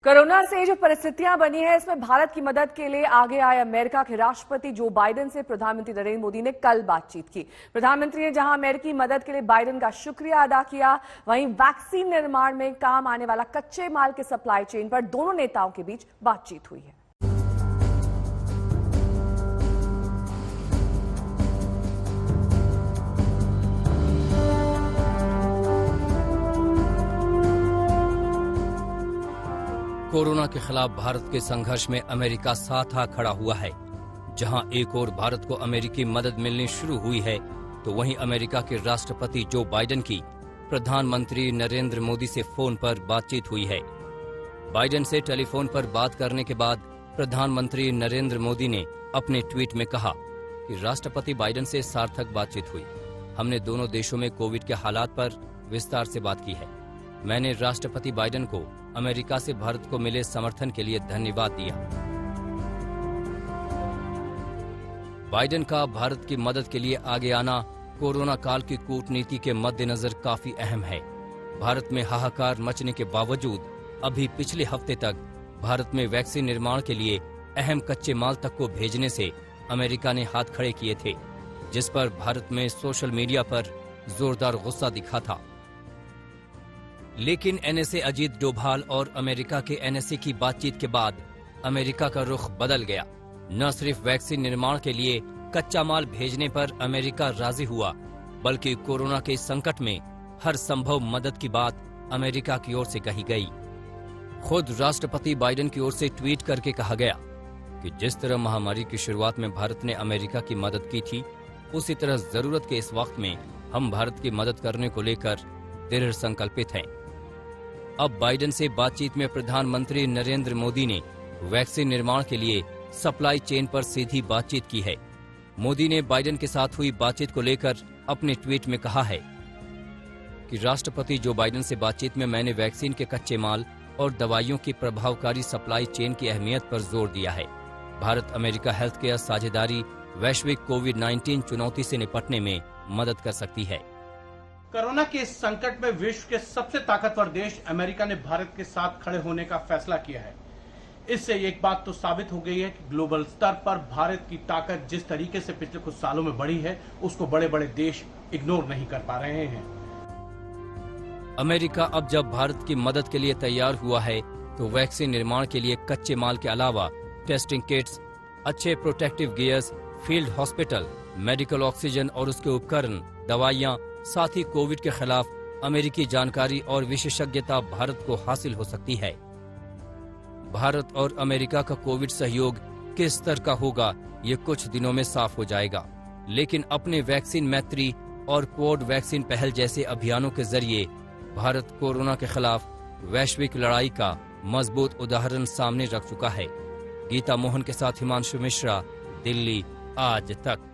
Corona से जो परिस्थितियां बनी है, इसमें भारत की मदद के लिए आगे आए अमेरिका के राष्ट्रपति जो बाइडेन से प्रधानमंत्री नरेंद्र मोदी ने कल बातचीत की। प्रधानमंत्री ने जहां अमेरिकी मदद के लिए बाइडेन का शुक्रिया अदा किया, वहीं वैक्सीन निर्माण में काम आने वाला कच्चे माल के सप्लाई चेन पर दोनों नेताओं के बीच बातचीत हुई है। कोरोना के खिलाफ भारत के संघर्ष में अमेरिका साथ आ खड़ा हुआ है। जहां एक ओर भारत को अमेरिकी मदद मिलनी शुरू हुई है, तो वहीं अमेरिका के राष्ट्रपति जो बाइडेन की प्रधानमंत्री नरेंद्र मोदी से फोन पर बातचीत हुई है। बाइडेन से टेलीफोन पर बात करने के बाद प्रधानमंत्री नरेंद्र मोदी ने अपने ट्वीट में कहा कि राष्ट्रपति बाइडेन से सार्थक बातचीत हुई। हमने दोनों देशों में कोविड के हालात पर विस्तार से बात की है। मैंने राष्ट्रपति बाइडेन को अमेरिका से भारत को मिले समर्थन के लिए धन्यवाद दिया। बाइडेन का भारत की मदद के लिए आगे आना कोरोना काल की कूटनीति के मद्देनजर काफी अहम है। भारत में हाहाकार मचने के बावजूद अभी पिछले हफ्ते तक भारत में वैक्सीन निर्माण के लिए अहम कच्चे माल तक को भेजने से अमेरिका ने हाथ खड़े किए थे, जिस पर भारत में सोशल मीडिया पर जोरदार गुस्सा दिखा था। लेकिन एनएसए अजीत डोभाल और अमेरिका के एनएसए की बातचीत के बाद अमेरिका का रुख बदल गया। न सिर्फ वैक्सीन निर्माण के लिए कच्चा माल भेजने पर अमेरिका राजी हुआ, बल्कि कोरोना के संकट में हर संभव मदद की बात अमेरिका की ओर से कही गई। खुद राष्ट्रपति बाइडेन की ओर से ट्वीट करके कहा गया कि जिस तरह महामारी की शुरुआत में भारत ने अमेरिका की मदद की थी, उसी तरह जरूरत के इस वक्त में हम भारत की मदद करने को लेकर दृढ़ संकल्पित हैं। अब बाइडेन से बातचीत में प्रधानमंत्री नरेंद्र मोदी ने वैक्सीन निर्माण के लिए सप्लाई चेन पर सीधी बातचीत की है। मोदी ने बाइडेन के साथ हुई बातचीत को लेकर अपने ट्वीट में कहा है कि राष्ट्रपति जो बाइडेन से बातचीत में मैंने वैक्सीन के कच्चे माल और दवाइयों की प्रभावकारी सप्लाई चेन की अहमियत पर जोर दिया है। भारत अमेरिका हेल्थ केयर साझेदारी वैश्विक कोविड-19 चुनौती से निपटने में मदद कर सकती है। कोरोना के इस संकट में विश्व के सबसे ताकतवर देश अमेरिका ने भारत के साथ खड़े होने का फैसला किया है। इससे एक बात तो साबित हो गई है कि ग्लोबल स्तर पर भारत की ताकत जिस तरीके से पिछले कुछ सालों में बढ़ी है, उसको बड़े बड़े देश इग्नोर नहीं कर पा रहे हैं। अमेरिका अब जब भारत की मदद के लिए तैयार हुआ है, तो वैक्सीन निर्माण के लिए कच्चे माल के अलावा टेस्टिंग किट्स, अच्छे protective gears, field hospital, medical oxygen और उसके उपकरण, दवाइयां, साथ ही कोविड के खिलाफ अमेरिकी जानकारी और विशेषज्ञता भारत को हासिल हो सकती है। भारत और अमेरिका का कोविड सहयोग किस स्तर का होगा, ये कुछ दिनों में साफ हो जाएगा। लेकिन अपने वैक्सीन मैत्री और कोड वैक्सीन पहल जैसे अभियानों के जरिए भारत कोरोना के खिलाफ वैश्विक लड़ाई का मजबूत उदाहरण सामने रख चुका है। गीता मोहन के साथ हिमांशु मिश्रा, दिल्ली आज तक।